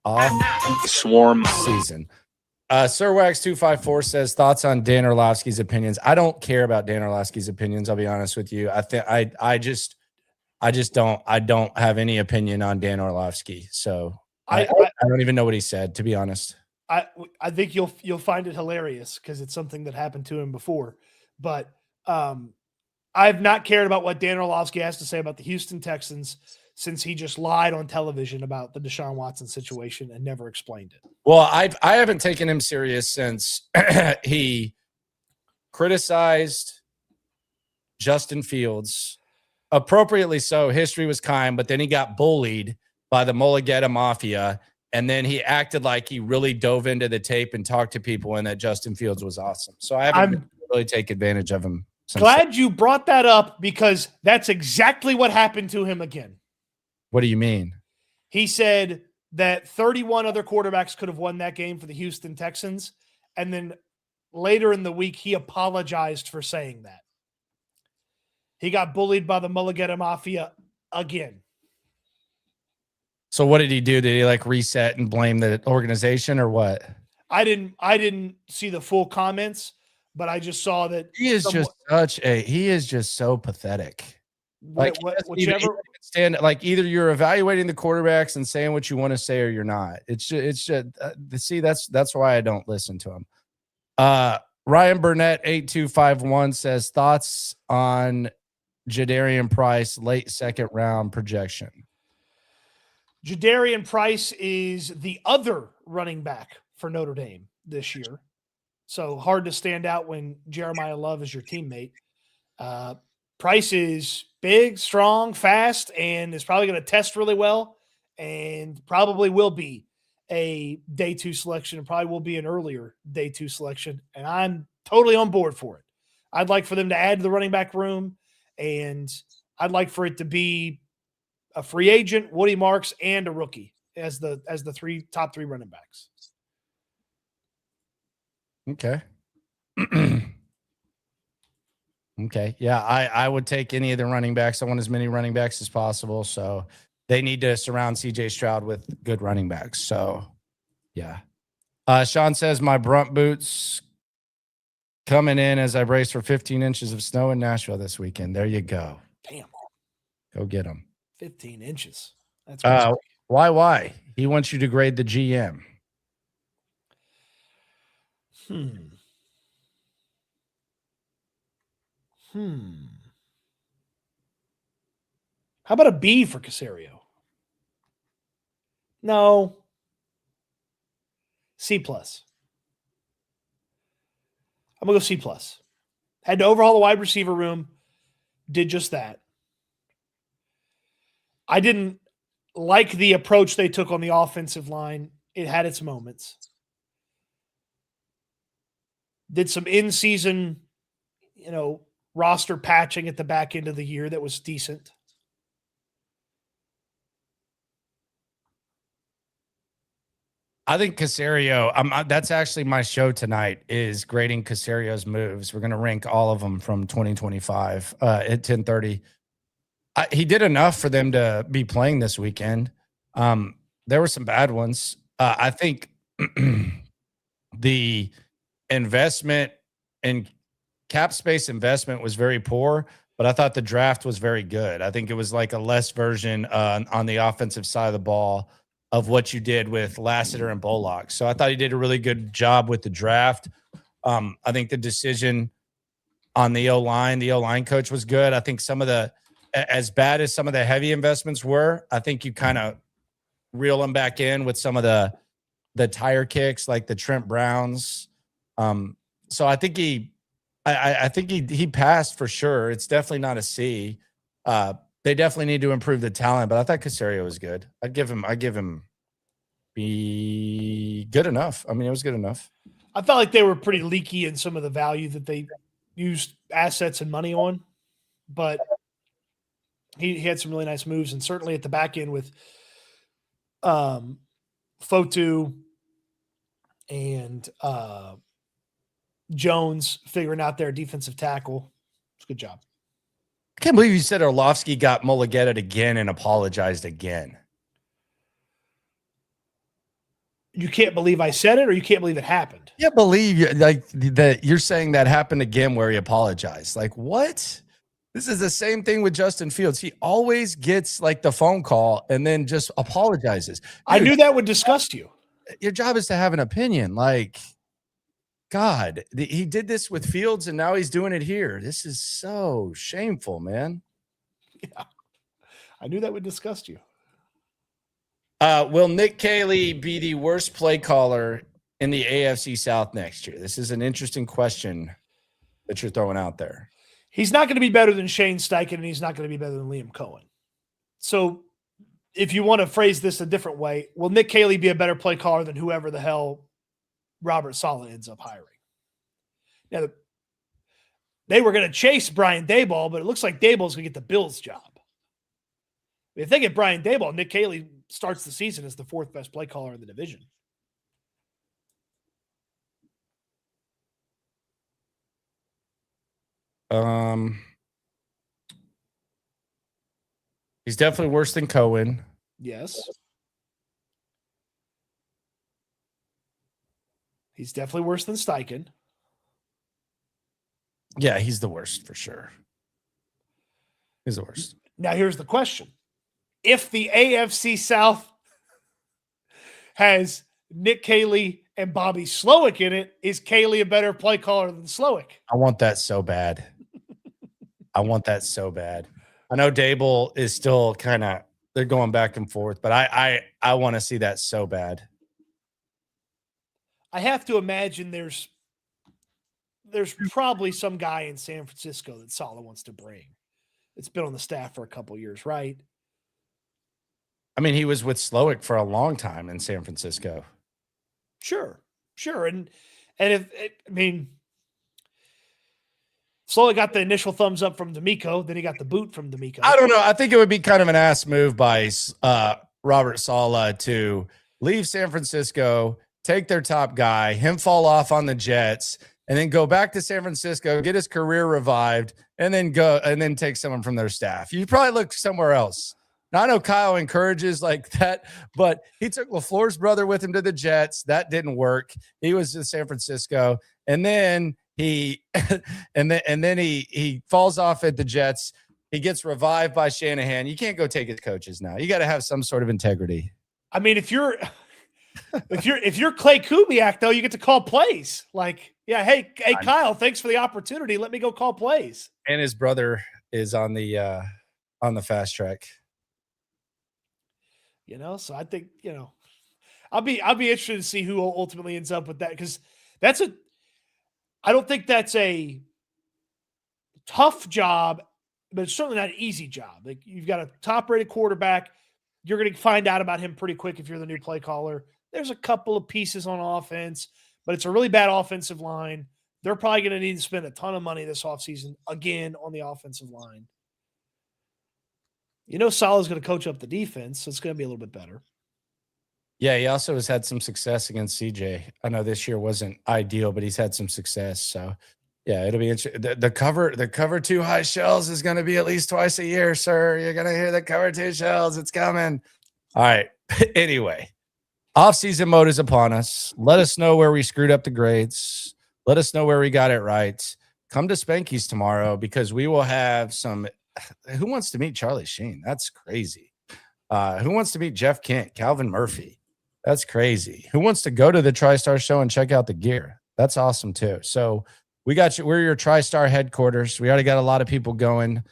Off swarm season. Sir Wax 254 says thoughts on Dan Orlovsky's opinions. I don't care about Dan Orlovsky's opinions. I'll be honest with you. I just don't have any opinion on Dan Orlovsky. So I don't even know what he said, to be honest. I think you'll find it hilarious because it's something that happened to him before. But I've not cared about what Dan Orlovsky has to say about the Houston Texans since he just lied on television about the Deshaun Watson situation and never explained it. Well, I haven't taken him serious since he criticized Justin Fields, appropriately so. History was kind, but then he got bullied by the Mulligetta Mafia, and then he acted like he really dove into the tape and talked to people and that Justin Fields was awesome. So I haven't really taken advantage of him. Glad you brought that up because that's exactly what happened to him again. What do you mean? He said that 31 other quarterbacks could have won that game for the Houston Texans, and then later in the week, he apologized for saying that. He got bullied by the Mulligetta Mafia again. So what did he do? Did he reset and blame the organization or what? I didn't see the full comments, but I just saw that he is just so pathetic. Whichever stand either you're evaluating the quarterbacks and saying what you want to say or you're not. It's just that's why I don't listen to him. Ryan Burnett 8251 says thoughts on Jadarian Price late second round projection. Jadarian Price is the other running back for Notre Dame this year. So hard to stand out when Jeremiah Love is your teammate. Price is big, strong, fast, and is probably going to test really well and probably will be a day 2 selection and probably will be an earlier day 2 selection. And I'm totally on board for it. I'd like for them to add to the running back room, and I'd like for it to be a free agent, Woody Marks, and a rookie as the top three running backs. Okay. Okay. Yeah, I would take any of the running backs. I want as many running backs as possible. So they need to surround CJ Stroud with good running backs. So, yeah. Sean says, my brunt boots coming in as I brace for 15 inches of snow in Nashville this weekend. There you go. Damn. Go get them. 15 inches. That's crazy. Why? He wants you to grade the GM. How about a B for Caserio? No. C+. I'm going to go C+. Had to overhaul the wide receiver room. Did just that. I didn't like the approach they took on the offensive line. It had its moments. Did some in-season, roster patching at the back end of the year that was decent. I think Caserio, that's actually my show tonight, is grading Caserio's moves. We're going to rank all of them from 2025 at 10:30. He did enough for them to be playing this weekend. There were some bad ones. I think the investment and cap space investment was very poor, but I thought the draft was very good. I think it was like a less version on the offensive side of the ball of what you did with Lassiter and Bullock. So I thought he did a really good job with the draft. I think the decision on the O-line coach was good. I think as bad as some of the heavy investments were, I think you kind of reel them back in with some of the tire kicks, like the Trent Browns. So I think I think he passed for sure. It's definitely not a C. They definitely need to improve the talent, but I thought Caserio was good. I'd give him be good enough. I mean, it was good enough. I felt like they were pretty leaky in some of the value that they used assets and money on, but he had some really nice moves, and certainly at the back end with Fotu and Jones figuring out their defensive tackle. It's a good job. I can't believe you said Orlovsky got mulligatted again and apologized again. You can't believe I said it, or you can't believe it happened? I can't believe that you're saying that happened again where he apologized. Like, what? This is the same thing with Justin Fields. He always gets like the phone call and then just apologizes. Dude, I knew that would disgust you. Your job is to have an opinion. Like, God, he did this with Fields and now he's doing it here. This is so shameful, man. Yeah, I knew that would disgust you. Will Nick Caley be the worst play caller in the AFC South next year? This is an interesting question that you're throwing out there. He's not going to be better than Shane Steichen, and he's not going to be better than Liam Cohen. So if you want to phrase this a different way, will Nick Caley be a better play caller than whoever the hell Robert Saleh ends up hiring? Now, they were going to chase Brian Daboll, but it looks like Daboll's going to get the Bills' job. If they get Brian Daboll, Nick Caley starts the season as the fourth best play caller in the division. He's definitely worse than Cohen. Yes. He's definitely worse than Steichen. Yeah, he's the worst for sure. He's the worst. Now, here's the question. If the AFC South has Nick Caley and Bobby Slowick in it, is Caley a better play caller than Slowick? I want that so bad. I want that so bad. I know Daboll is still kind of, they're going back and forth, but I want to see that so bad. I have to imagine there's probably some guy in San Francisco that Saleh wants to bring. It's been on the staff for a couple years, right? I mean, he was with Slowick for a long time in San Francisco. Sure. And Slowick got the initial thumbs up from D'Amico, then he got the boot from D'Amico. I don't know. I think it would be kind of an ass move by Robert Saleh to leave San Francisco, take their top guy, him fall off on the Jets, and then go back to San Francisco, get his career revived, and then take someone from their staff. You probably look somewhere else. Now, I know Kyle encourages like that, but he took LaFleur's brother with him to the Jets. That didn't work. He was in San Francisco, and then he falls off at the Jets. He gets revived by Shanahan. You can't go take his coaches now. You got to have some sort of integrity. I mean, if you're Clay Kubiak, though, you get to call plays. Like, yeah, hey, Kyle, thanks for the opportunity. Let me go call plays. And his brother is on the fast track. So I think, I'll be interested to see who ultimately ends up with that, because I don't think that's a tough job, but it's certainly not an easy job. Like, you've got a top-rated quarterback. You're going to find out about him pretty quick if you're the new play caller. There's a couple of pieces on offense, but it's a really bad offensive line. They're probably going to need to spend a ton of money this offseason, again, on the offensive line. Saleh's going to coach up the defense, so it's going to be a little bit better. Yeah, he also has had some success against CJ. I know this year wasn't ideal, but he's had some success. So, yeah, it'll be interesting. The cover two high shells is going to be at least twice a year, sir. You're going to hear the cover two shells. It's coming. All right. Anyway, offseason mode is upon us. Let us know where we screwed up the grades. Let us know where we got it right. Come to Spanky's tomorrow, because we will have some – who wants to meet Charlie Sheen? That's crazy. Who wants to meet Jeff Kent, Calvin Murphy? That's crazy. Who wants to go to the TriStar show and check out the gear? That's awesome too. So we got you. We're your TriStar headquarters. We already got a lot of people going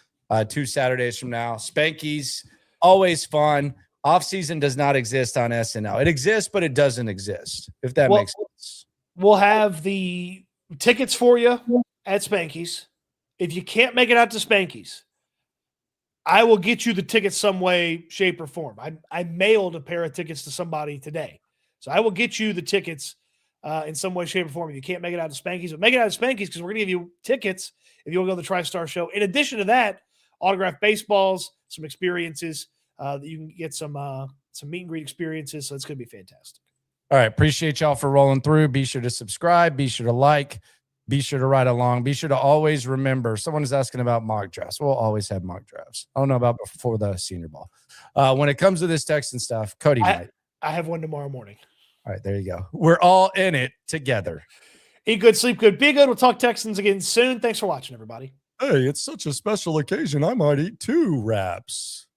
2 Saturdays from now. Spanky's always fun. Offseason does not exist on SNL. It exists, but it doesn't exist, if that makes sense. We'll have the tickets for you at Spanky's. If you can't make it out to Spanky's, I will get you the tickets some way, shape, or form. I mailed a pair of tickets to somebody today. So I will get you the tickets in some way, shape, or form. If you can't make it out to Spanky's, but make it out to Spanky's because we're going to give you tickets if you'll go to the TriStar show. In addition to that, autographed baseballs, some experiences that you can get some meet and greet experiences. So it's going to be fantastic. All right. Appreciate y'all for rolling through. Be sure to subscribe. Be sure to like. Be sure to ride along. Be sure to always remember. Someone is asking about mock drafts. We'll always have mock drafts. I don't know about before the Senior Bowl. When it comes to this Texan stuff, Cody might. I have one tomorrow morning. All right, there you go. We're all in it together. Eat good, sleep good, be good. We'll talk Texans again soon. Thanks for watching, everybody. Hey, it's such a special occasion. I might eat 2 wraps.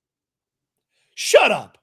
Shut up.